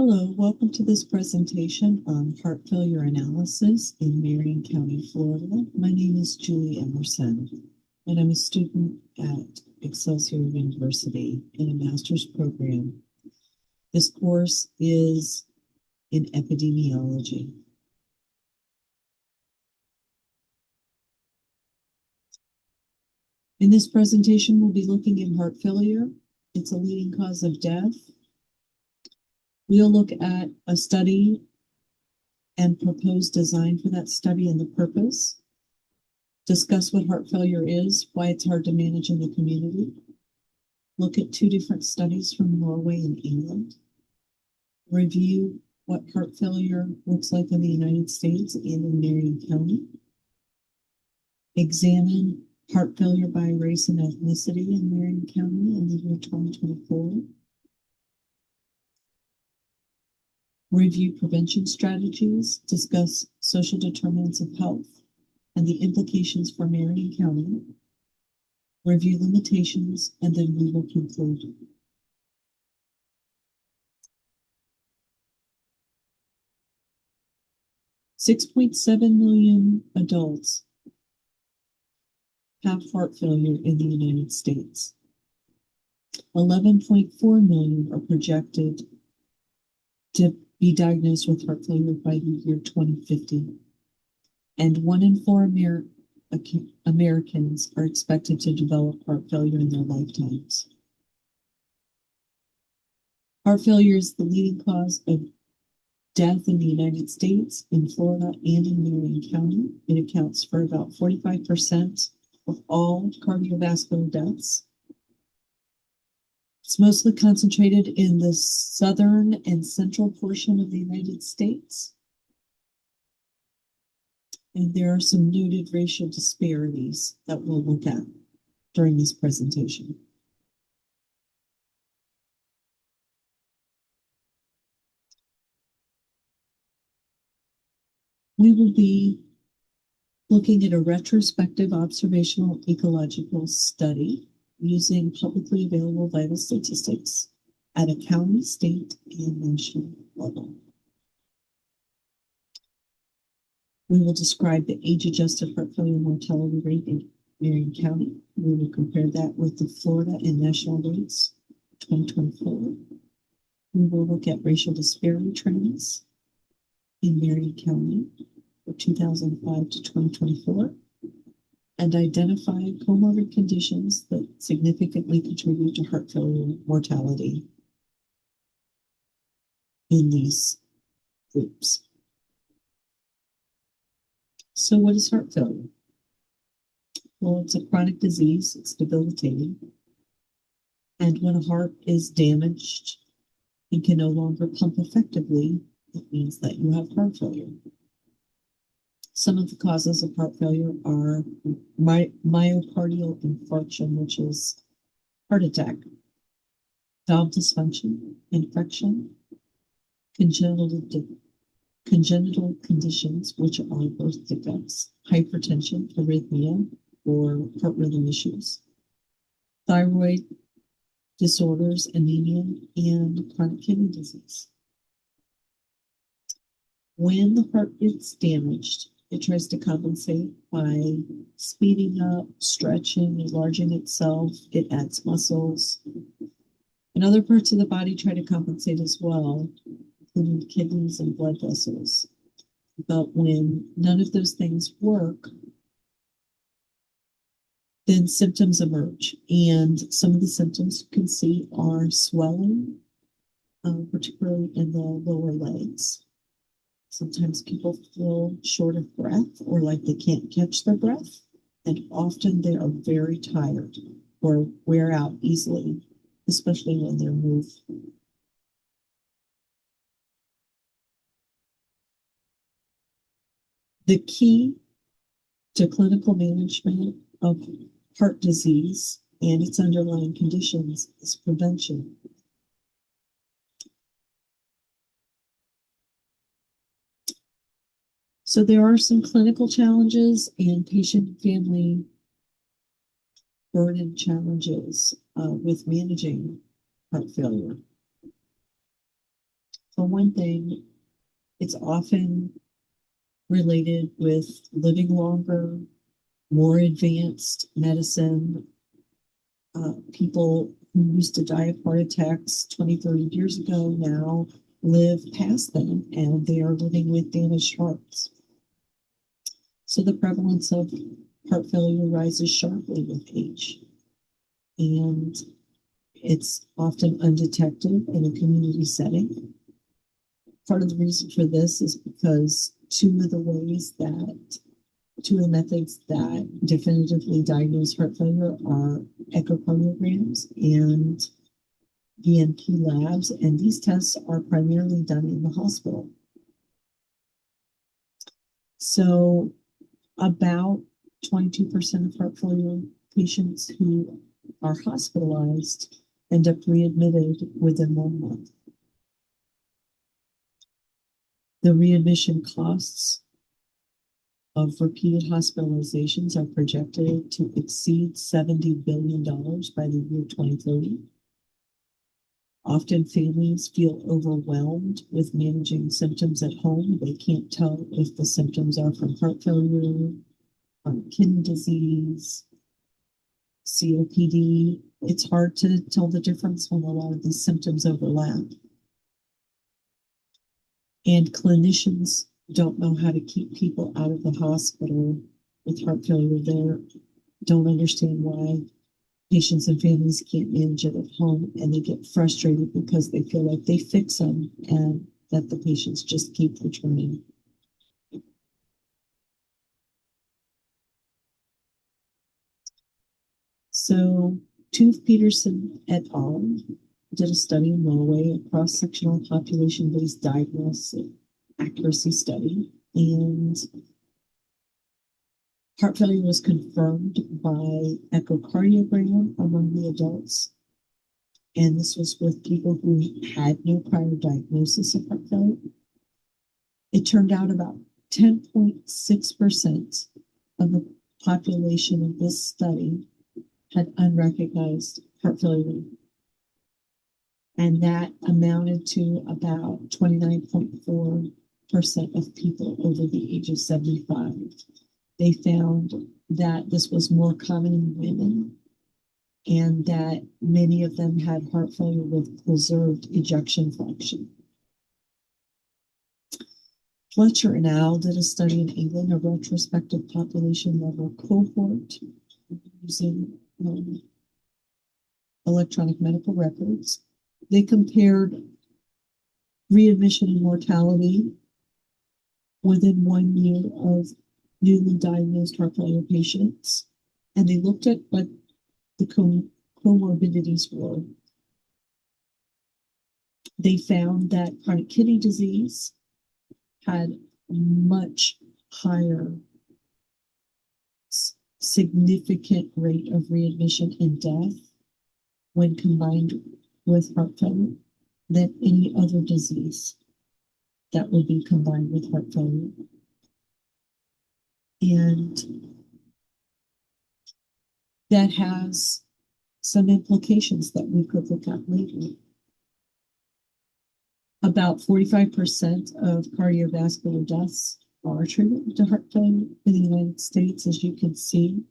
Hello, welcome to this presentation on heart failure analysis in Marion County, Florida. My name is Julie Emerson, and I'm a student at Excelsior University in a master's program. This course is in epidemiology. In this presentation, we'll be looking at heart failure. It's a leading cause of death. We'll look at a study and proposed design for that study and the purpose. Discuss what heart failure is, why it's hard to manage in the community. Look at two different studies from Norway and England. Review what heart failure looks like in the United States and in Marion County. Examine heart failure by race and ethnicity in Marion County in the year 2024. Review prevention strategies, discuss social determinants of health and the implications for Marion County, review limitations, and then we will conclude. $6.7 million adults have heart failure in the United States. 11.4 million are projected to be diagnosed with heart failure by the year 2050. And 1 in 4 Americans are expected to develop heart failure in their lifetimes. Heart failure is the leading cause of death in the United States, in Florida, and in Marion County. It accounts for about 45% of all cardiovascular deaths. It's mostly concentrated in the southern and central portion of the United States. And there are some noted racial disparities that we'll look at during this presentation. We will be looking at a retrospective observational ecological study using publicly available vital statistics at a county, state, and national level. We will describe the age-adjusted heart failure mortality rate in Marion County. We will compare that with the Florida and national rates 2024. We will look at racial disparity trends in Marion County for 2005 to 2024 and identify comorbid conditions that significantly contribute to heart failure mortality in these groups. So what is heart failure? Well, it's a chronic disease. It's debilitating. And when a heart is damaged and can no longer pump effectively, it means that you have heart failure. Some of the causes of heart failure are myocardial infarction, which is heart attack, valve dysfunction, infection, congenital conditions, which are birth defects, hypertension, arrhythmia, or heart rhythm issues, thyroid disorders, anemia, and chronic kidney disease. When the heart gets damaged, it tries to compensate by speeding up, stretching, enlarging itself. It adds muscles. And other parts of the body try to compensate as well, including the kidneys and blood vessels. But when none of those things work, then symptoms emerge. And some of the symptoms you can see are swelling, particularly in the lower legs. Sometimes people feel short of breath or like they can't catch their breath. And often they are very tired or wear out easily, especially when they're moved. The key to clinical management of heart disease and its underlying conditions is prevention. So there are some clinical challenges and patient and family burden challenges with managing heart failure. For one thing, it's often related with living longer, more advanced medicine. People who used to die of heart attacks 20, 30 years ago now live past them, and they are living with damaged hearts. So the prevalence of heart failure rises sharply with age, and it's often undetected in a community setting. Part of the reason for this is because two of the methods that definitively diagnose heart failure are echocardiograms and BNP labs, and these tests are primarily done in the hospital. So about 22% of heart failure patients who are hospitalized end up readmitted within 1 month. The readmission costs of repeated hospitalizations are projected to exceed $70 billion by the year 2030. Often families feel overwhelmed with managing symptoms at home. They can't tell if the symptoms are from heart failure, from kidney disease, COPD. It's hard to tell the difference when a lot of these symptoms overlap. And clinicians don't know how to keep people out of the hospital with heart failure. They don't understand why patients and families can't manage it at home, and they get frustrated because they feel like they fix them and that the patients just keep returning. So Tuve Peterson et al. Did a study in Norway, a cross-sectional population-based diagnostic accuracy study, and heart failure was confirmed by echocardiogram among the adults. And this was with people who had no prior diagnosis of heart failure. It turned out about 10.6% of the population of this study had unrecognized heart failure. And that amounted to about 29.4% of people over the age of 75. They found that this was more common in women, and that many of them had heart failure with preserved ejection fraction. Fletcher and al. Did a study in England, a retrospective population level cohort using electronic medical records. They compared readmission and mortality within 1 year of newly diagnosed heart failure patients, and they looked at what the comorbidities were. They found that chronic kidney disease had much higher significant rate of readmission and death when combined with heart failure than any other disease that would be combined with heart failure. And that has some implications that we could look at later. About 45% of cardiovascular deaths are attributed to heart failure in the United States, as you can see.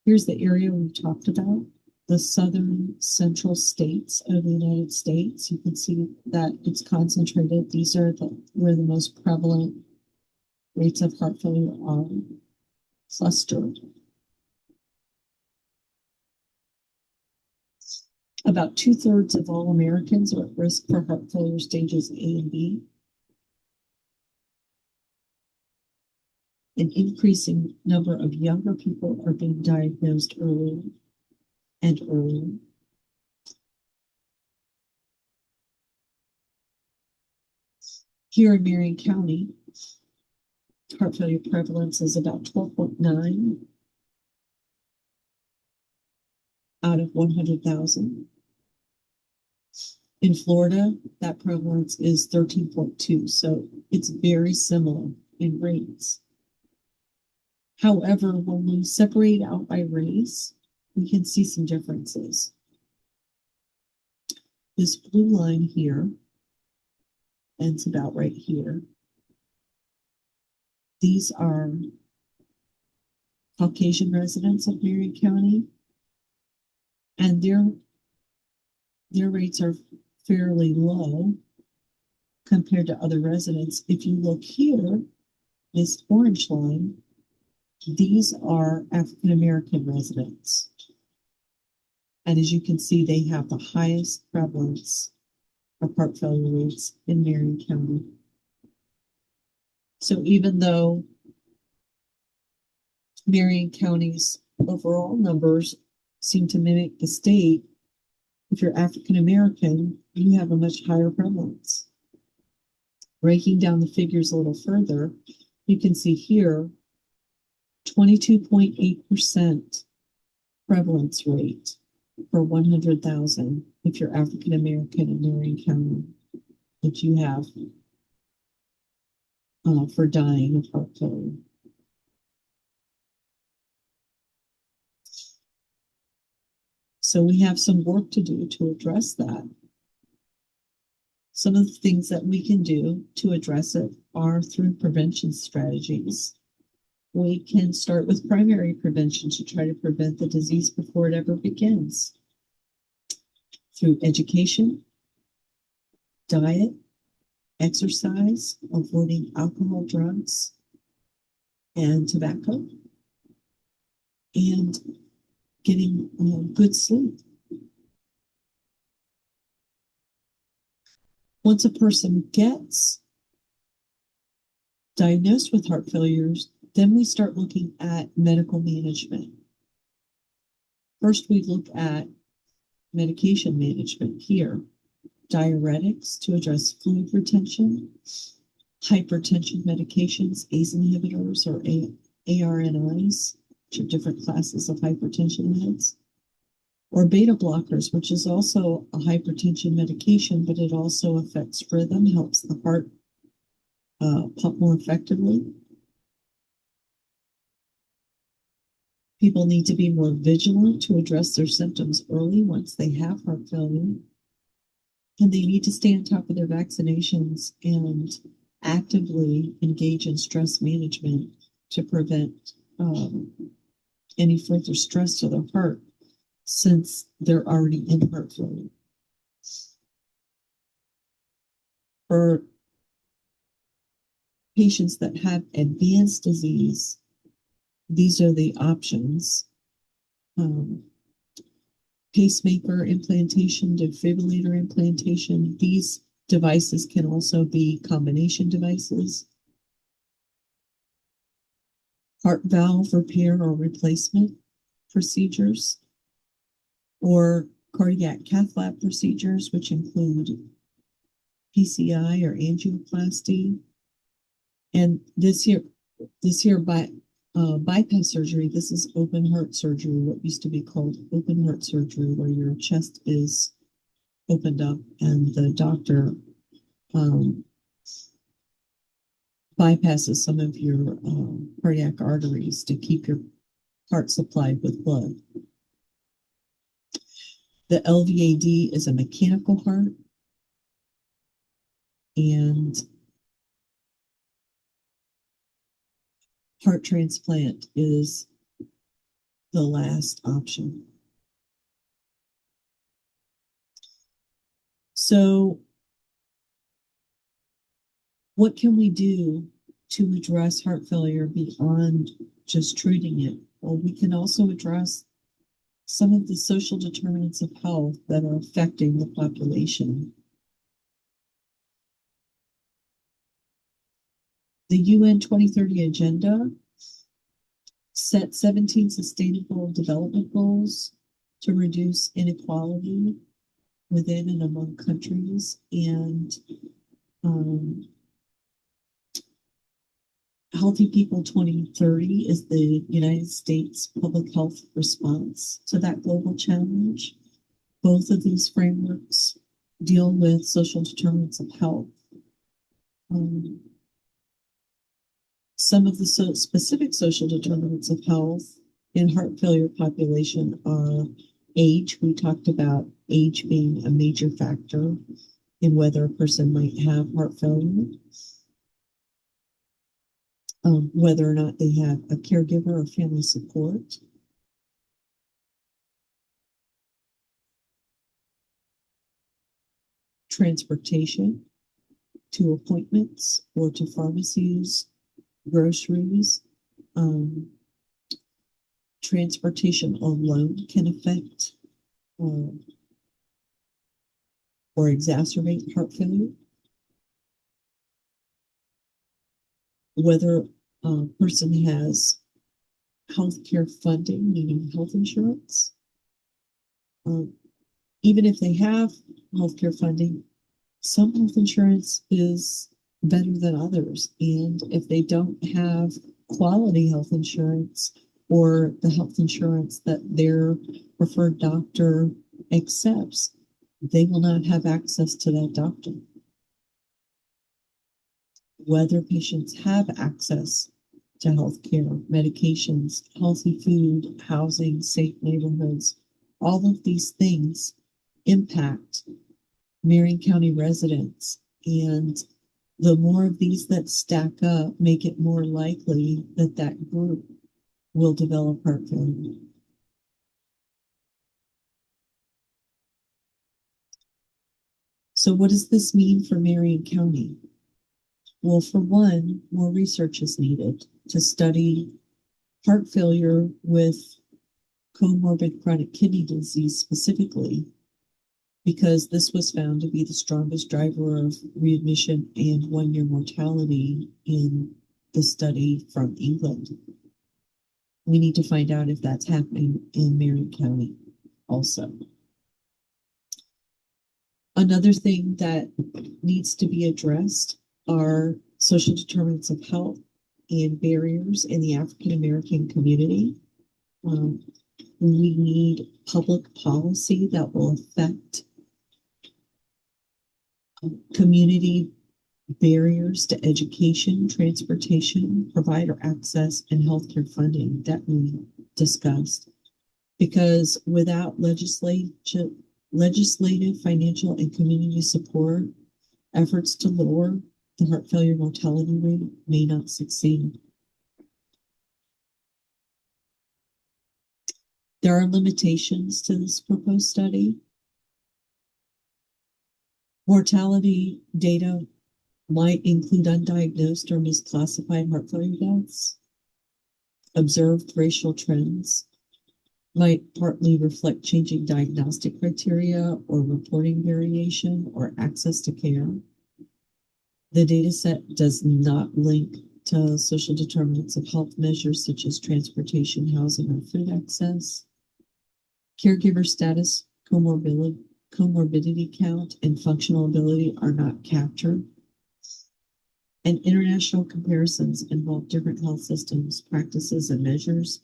Here's the area we talked about, the southern central states of the United States. You can see that it's concentrated. These are where the most prevalent rates of heart failure are clustered. About 2/3 of all Americans are at risk for heart failure stages A and B. An increasing number of younger people are being diagnosed earlier and earlier. Here in Marion County, heart failure prevalence is about 12.9 out of 100,000. In Florida, that prevalence is 13.2, so it's very similar in rates. However, when we separate out by race, we can see some differences. This blue line here ends about right here. These are Caucasian residents of Marion County, and their rates are fairly low compared to other residents. If you look here, this orange line, these are African American residents. And as you can see, they have the highest prevalence of heart failure rates in Marion County. So even though Marion County's overall numbers seem to mimic the state, if you're African American, you have a much higher prevalence. Breaking down the figures a little further, you can see here 22.8% prevalence rate per 100,000 if you're African American in Marion County that you have for dying of heart failure. So we have some work to do to address that. Some of the things that we can do to address it are through prevention strategies. We can start with primary prevention to try to prevent the disease before it ever begins. Through education, diet, exercise, avoiding alcohol, drugs, and tobacco, and getting good sleep. Once a person gets diagnosed with heart failures, then we start looking at medical management. First, we look at medication management here. Diuretics to address fluid retention, hypertension medications, ACE inhibitors or ARNIs, which are different classes of hypertension meds, or beta blockers, which is also a hypertension medication, but it also affects rhythm, helps the heart pump more effectively. People need to be more vigilant to address their symptoms early once they have heart failure. And they need to stay on top of their vaccinations and actively engage in stress management to prevent any further stress to their heart since they're already in heart failure. For patients that have advanced disease, these are the options. Pacemaker implantation, defibrillator implantation. These devices can also be combination devices. Heart valve repair or replacement procedures, or cardiac cath lab procedures, which include PCI or angioplasty. And this here bypass surgery, this is open heart surgery, what used to be called open heart surgery, where your chest is opened up and the doctor bypasses some of your cardiac arteries to keep your heart supplied with blood. The LVAD is a mechanical heart, and heart transplant is the last option. So what can we do to address heart failure beyond just treating it? Well, we can also address some of the social determinants of health that are affecting the population. The UN 2030 Agenda set 17 sustainable development goals to reduce inequality within and among countries, and Healthy People 2030 is the United States public health response to that global challenge. Both of these frameworks deal with social determinants of health. Some of the specific social determinants of health in heart failure population are Age, we talked about age being a major factor in whether a person might have heart failure, whether or not they have a caregiver or family support, transportation to appointments or to pharmacies, groceries. Um, Transportation alone can affect uh, or exacerbate heart failure. Whether a person has healthcare funding, meaning health insurance, um, even if they have healthcare funding, some health insurance is better than others. And if they don't have quality health insurance or the health insurance that their preferred doctor accepts, they will not have access to that doctor. Whether patients have access to health care, medications, healthy food, housing, safe neighborhoods, all of these things impact Marion County residents. And the more of these that stack up make it more likely that that group will develop heart failure. So what does this mean for Marion County? Well, for one, more research is needed to study heart failure with comorbid chronic kidney disease specifically, because this was found to be the strongest driver of readmission and 1-year mortality in the study from England. We need to find out if that's happening in Marion County also. Another thing that needs to be addressed are social determinants of health and barriers in the African American community. We need public policy that will affect community barriers to education, transportation, provider access, and healthcare funding that we discussed. Because without legislative, financial, and community support, efforts to lower the heart failure mortality rate may not succeed. There are limitations to this proposed study. Mortality data might include undiagnosed or misclassified heart failure deaths. Observed racial trends might partly reflect changing diagnostic criteria or reporting variation or access to care. The data set does not link to social determinants of health measures such as transportation, housing, or food access. Caregiver status, comorbidity count, and functional ability are not captured. And international comparisons involve different health systems, practices, and measures.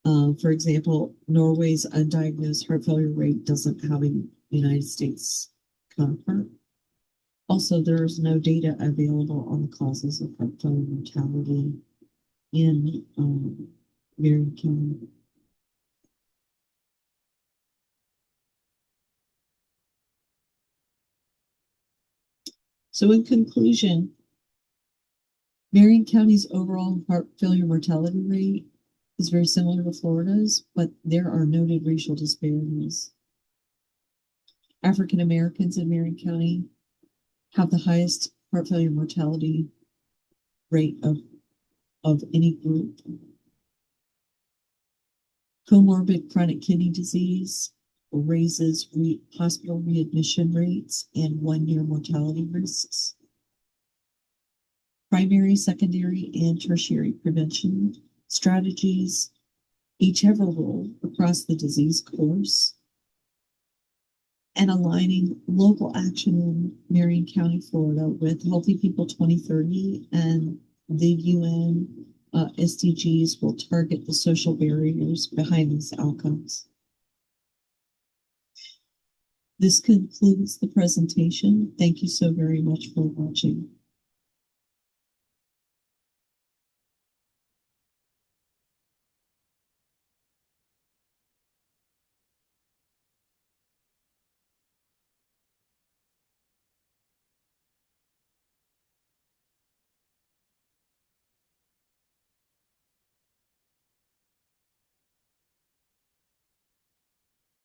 For example, Norway's undiagnosed heart failure rate doesn't have a United States counterpart. Also, there is no data available on the causes of heart failure mortality in Marion County. So in conclusion, Marion County's overall heart failure mortality rate is very similar to Florida's, but there are noted racial disparities. African Americans in Marion County have the highest heart failure mortality rate of any group. Comorbid chronic kidney disease raises hospital readmission rates and 1-year mortality risks. Primary, secondary, and tertiary prevention strategies each have a role across the disease course. And aligning local action in Marion County, Florida with Healthy People 2030 and the UN SDGs will target the social barriers behind these outcomes. This concludes the presentation. Thank you so very much for watching.